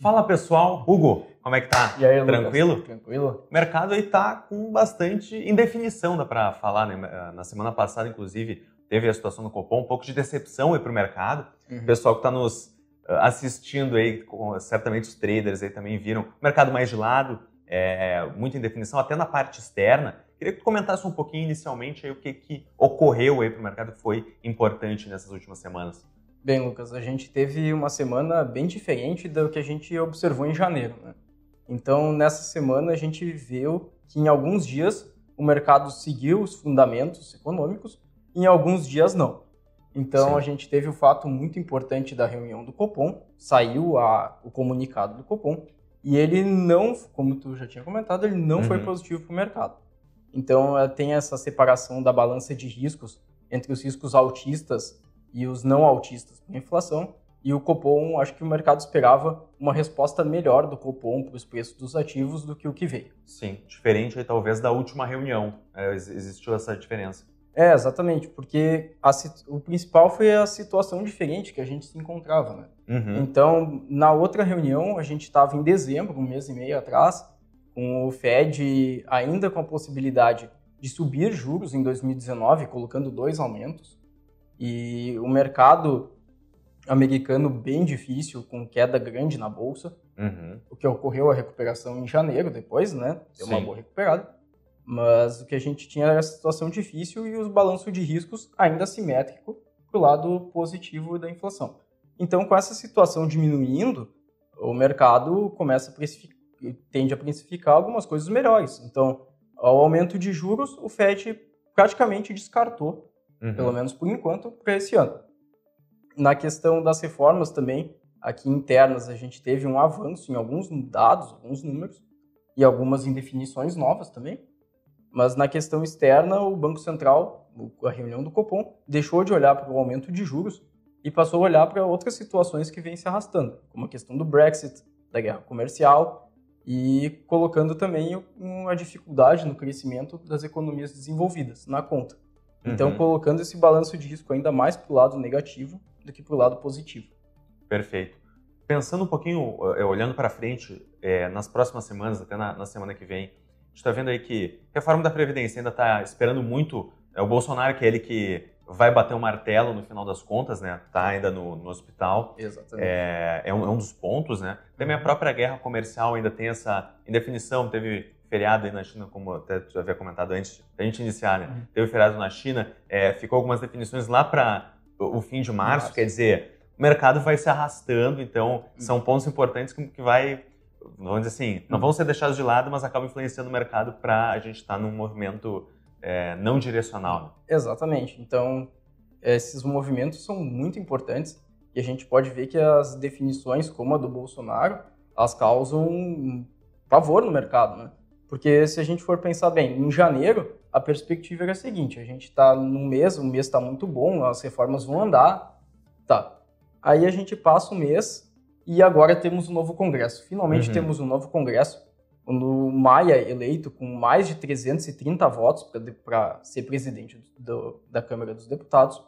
Fala pessoal, Hugo, como é que tá? E aí, Tranquilo? Lucas? Tranquilo. O mercado aí tá com bastante indefinição, dá para falar, né? Na semana passada, inclusive, teve a situação do Copom, um pouco de decepção aí pro mercado. O pessoal que está nos assistindo aí, certamente os traders aí também viram, o mercado mais de lado, muita indefinição, até na parte externa. Queria que tu comentasse um pouquinho inicialmente aí o que ocorreu aí pro mercado que foi importante nessas últimas semanas. Bem, Lucas, a gente teve uma semana bem diferente do que a gente observou em janeiro, né? Então, nessa semana, a gente viu que em alguns dias o mercado seguiu os fundamentos econômicos e em alguns dias não. Então, a gente teve o fato muito importante da reunião do Copom, saiu o comunicado do Copom, e ele não, como tu já tinha comentado, ele não foi positivo para o mercado. Então, tem essa separação da balança de riscos entre os riscos altistas e os não altistas com a inflação, e o Copom, acho que o mercado esperava uma resposta melhor do Copom para os preços dos ativos do que o que veio. Sim, diferente aí, talvez da última reunião, existiu essa diferença. Exatamente, porque o principal foi a situação diferente que a gente se encontrava, né? Então, na outra reunião, a gente estava em dezembro, um mês e meio atrás, com o Fed ainda com a possibilidade de subir juros em 2019, colocando 2 aumentos, e o mercado americano bem difícil, com queda grande na bolsa, o que ocorreu a recuperação em janeiro depois, né? Deu uma boa recuperada. Mas o que a gente tinha era a situação difícil e os balanços de riscos ainda assimétrico para o lado positivo da inflação. Então, com essa situação diminuindo, o mercado tende a precificar algumas coisas melhores. Então, ao aumento de juros, o Fed praticamente descartou, pelo menos por enquanto, para esse ano. Na questão das reformas também, aqui internas, a gente teve um avanço em alguns dados, alguns números, e algumas indefinições novas também. Mas na questão externa, o Banco Central, a reunião do Copom, deixou de olhar para o aumento de juros e passou a olhar para outras situações que vêm se arrastando, como a questão do Brexit, da guerra comercial e colocando também uma dificuldade no crescimento das economias desenvolvidas na conta. Então, colocando esse balanço de risco ainda mais para o lado negativo do que para o lado positivo. Perfeito. Pensando um pouquinho, olhando para frente, nas próximas semanas, até na semana que vem, a gente está vendo aí que a reforma da Previdência ainda está esperando muito o Bolsonaro, que é ele que vai bater o martelo no final das contas, né? Está ainda no hospital. Exatamente. É um dos pontos, né? Também a própria guerra comercial ainda tem essa indefinição. Teve feriado aí na China, como até tu havia comentado antes da gente iniciar, né? Teve feriado na China, ficou algumas definições lá para o fim de março, quer dizer, o mercado vai se arrastando, então são pontos importantes que vai, vamos dizer assim, não vão ser deixados de lado, mas acabam influenciando o mercado para a gente estar num movimento não direcional. Exatamente. Então, esses movimentos são muito importantes e a gente pode ver que as definições, como a do Bolsonaro, elas causam pavor no mercado, né? Porque se a gente for pensar bem, em janeiro, a perspectiva era a seguinte, a gente está num mês, o mês está muito bom, as reformas vão andar, tá. Aí a gente passa o mês e agora temos um novo Congresso. Finalmente temos um novo Congresso, o Maia eleito com mais de 330 votos para ser presidente da Câmara dos Deputados.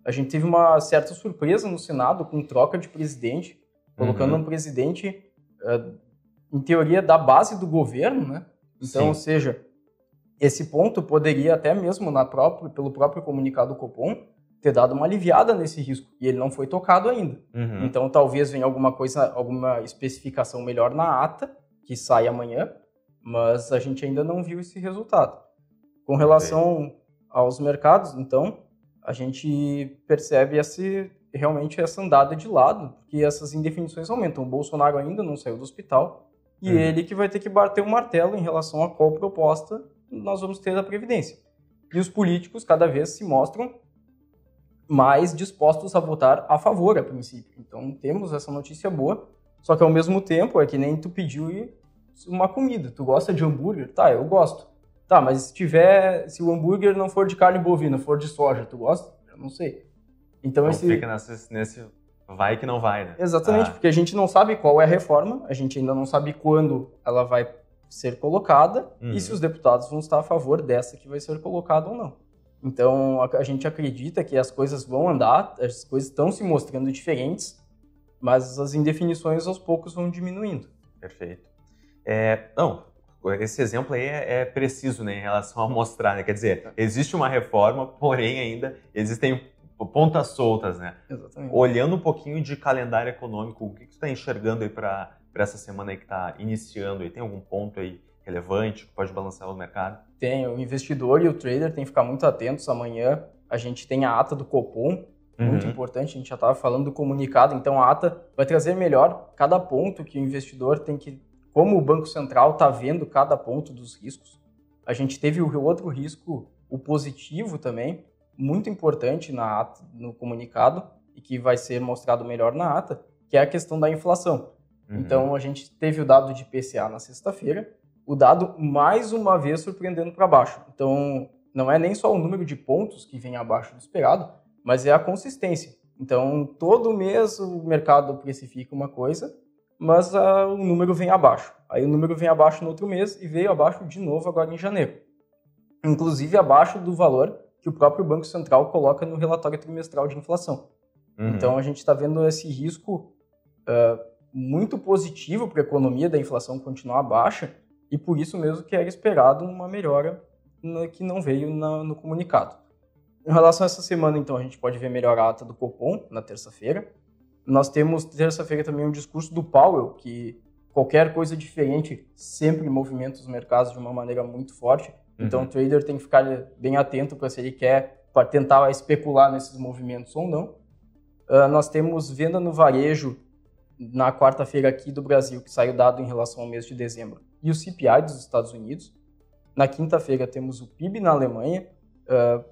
A gente teve uma certa surpresa no Senado com troca de presidente, colocando um presidente, em teoria, da base do governo, né? Então, ou seja, esse ponto poderia até mesmo pelo próprio comunicado do Copom ter dado uma aliviada nesse risco, e ele não foi tocado ainda. Então, talvez venha alguma especificação melhor na ata, que sai amanhã, mas a gente ainda não viu esse resultado. Com relação aos mercados, então, a gente percebe realmente essa andada de lado, porque essas indefinições aumentam. O Bolsonaro ainda não saiu do hospital, e ele que vai ter que bater o martelo em relação a qual proposta nós vamos ter da Previdência. E os políticos cada vez se mostram mais dispostos a votar a favor, a princípio. Então, temos essa notícia boa, só que ao mesmo tempo é que nem tu pediu uma comida. Tu gosta de hambúrguer? Tá, eu gosto. Tá, mas se o hambúrguer não for de carne bovina, for de soja, tu gosta? Eu não sei. Então fica nesse vai que não vai, né? Exatamente, porque a gente não sabe qual é a reforma, a gente ainda não sabe quando ela vai ser colocada e se os deputados vão estar a favor dessa que vai ser colocada ou não. Então, a gente acredita que as coisas vão andar, as coisas estão se mostrando diferentes mas as indefinições aos poucos vão diminuindo. Perfeito. Não, esse exemplo aí é preciso, né, em relação a mostrar, né? Quer dizer, existe uma reforma, porém ainda existem pontas soltas, né? Exatamente. Olhando um pouquinho de calendário econômico, o que você está enxergando aí para essa semana aí que está iniciando? Aí? Tem algum ponto aí relevante que pode balançar o mercado? Tem, o investidor e o trader tem que ficar muito atentos. Amanhã a gente tem a ata do Copom, muito importante, a gente já estava falando do comunicado, então a ata vai trazer melhor cada ponto que o investidor tem que, como o Banco Central está vendo cada ponto dos riscos. A gente teve o outro risco, o positivo também, muito importante na ata, no comunicado, e que vai ser mostrado melhor na ata, que é a questão da inflação. Então a gente teve o dado de IPCA na sexta-feira, o dado mais uma vez surpreendendo para baixo. Então não é nem só o número de pontos que vem abaixo do esperado, mas é a consistência. Então, todo mês o mercado precifica uma coisa, mas o número vem abaixo. Aí o número vem abaixo no outro mês e veio abaixo de novo agora em janeiro. Inclusive abaixo do valor que o próprio Banco Central coloca no relatório trimestral de inflação. Então, a gente está vendo esse risco muito positivo para a economia da inflação continuar baixa e por isso mesmo que era esperado uma melhora que não veio no comunicado. Em relação a essa semana, então, a gente pode ver melhor a ata do Copom na terça-feira. Nós temos terça-feira também um discurso do Powell, que qualquer coisa diferente sempre movimenta os mercados de uma maneira muito forte. Então, o trader tem que ficar bem atento para se ele quer para tentar especular nesses movimentos ou não. Nós temos venda no varejo na quarta-feira aqui do Brasil, que saiu dado em relação ao mês de dezembro, e o CPI dos Estados Unidos. Na quinta-feira temos o PIB na Alemanha,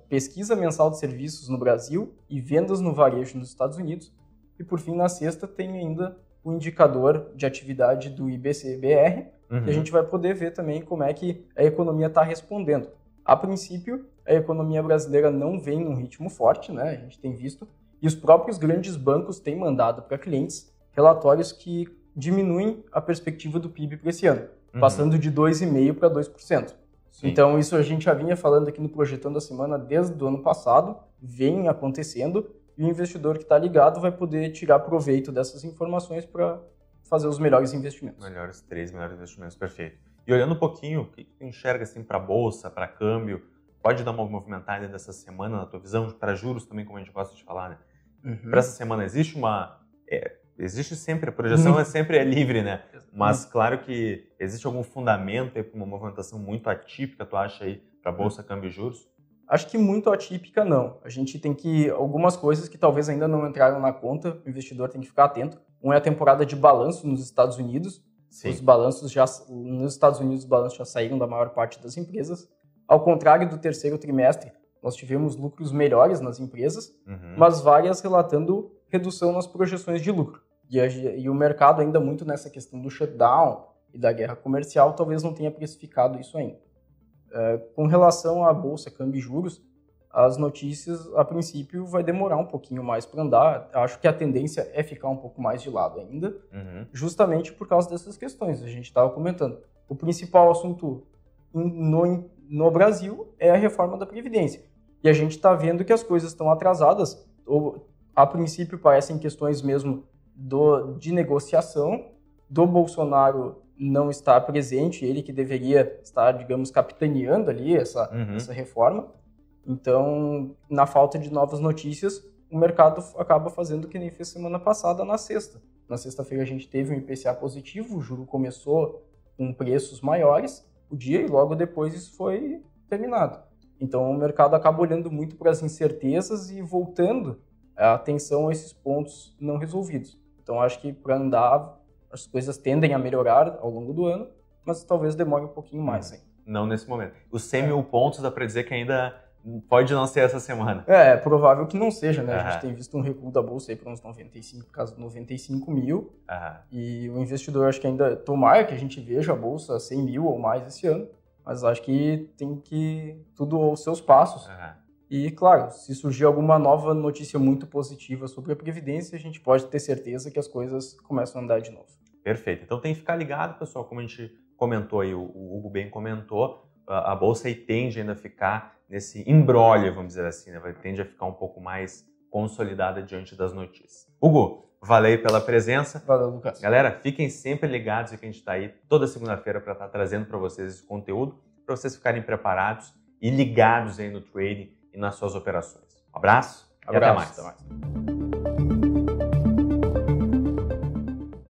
pesquisa mensal de serviços no Brasil e vendas no varejo nos Estados Unidos. E, por fim, na sexta tem ainda o indicador de atividade do IBC-BR, que a gente vai poder ver também como é que a economia está respondendo. A princípio, a economia brasileira não vem num ritmo forte, né? A gente tem visto, e os próprios grandes bancos têm mandado para clientes relatórios que diminuem a perspectiva do PIB para esse ano, passando de 2,5% para 2%. Sim. Então, isso a gente já vinha falando aqui no Projetando a Semana desde o ano passado, vem acontecendo, e o investidor que está ligado vai poder tirar proveito dessas informações para fazer os melhores investimentos. Melhores investimentos, perfeito. E olhando um pouquinho, o que tu enxerga assim, para a Bolsa, para câmbio, pode dar uma movimentada dessa semana, na tua visão, para juros também, como a gente gosta de falar, né? Para essa semana existe existe sempre, a projeção sempre é livre, né? Mas claro que existe algum fundamento aí para uma movimentação muito atípica, tu acha aí, para a Bolsa, câmbio e juros? Acho que muito atípica não. A gente tem algumas coisas que talvez ainda não entraram na conta, o investidor tem que ficar atento. Um é a temporada de balanço nos Estados Unidos. Sim. Nos Estados Unidos, os balanços já saíram da maior parte das empresas. Ao contrário do terceiro trimestre, nós tivemos lucros melhores nas empresas, mas várias relatando redução nas projeções de lucro. E o mercado ainda muito nessa questão do shutdown e da guerra comercial, talvez não tenha precificado isso ainda. Com relação à Bolsa, câmbio e juros, as notícias, a princípio, vai demorar um pouquinho mais para andar. Acho que a tendência é ficar um pouco mais de lado ainda, justamente por causa dessas questões. A gente estava comentando. O principal assunto no Brasil é a reforma da Previdência. E a gente está vendo que as coisas estão atrasadas. A princípio, parecem questões mesmo de negociação, do Bolsonaro não estar presente, ele que deveria estar, digamos, capitaneando ali essa reforma. Então, na falta de novas notícias, o mercado acaba fazendo o que nem fez semana passada na sexta. Na sexta-feira a gente teve um IPCA positivo, o juro começou com preços maiores o dia e logo depois isso foi terminado. Então, o mercado acaba olhando muito para as incertezas e voltando a atenção a esses pontos não resolvidos. Então, acho que para andar, as coisas tendem a melhorar ao longo do ano, mas talvez demore um pouquinho mais ainda. Não nesse momento. Os 100 mil pontos dá para dizer que ainda pode não ser essa semana. É provável que não seja, né? A gente tem visto um recuo da Bolsa aí para uns 95, por causa de 95 mil. E o investidor, acho que ainda, tomara que a gente veja a Bolsa a 100 mil ou mais esse ano, mas acho que tem que tudo aos seus passos. E, claro, se surgir alguma nova notícia muito positiva sobre a Previdência, a gente pode ter certeza que as coisas começam a andar de novo. Perfeito. Então tem que ficar ligado, pessoal, como a gente comentou aí, o Hugo bem comentou, a Bolsa aí tende ainda a ficar nesse imbróglio, vamos dizer assim, né? Tende a ficar um pouco mais consolidada diante das notícias. Hugo, valeu pela presença. Valeu, Lucas. Galera, fiquem sempre ligados que a gente está aí toda segunda-feira para estar trazendo para vocês esse conteúdo, para vocês ficarem preparados e ligados aí no trading e nas suas operações. Um abraço e até mais.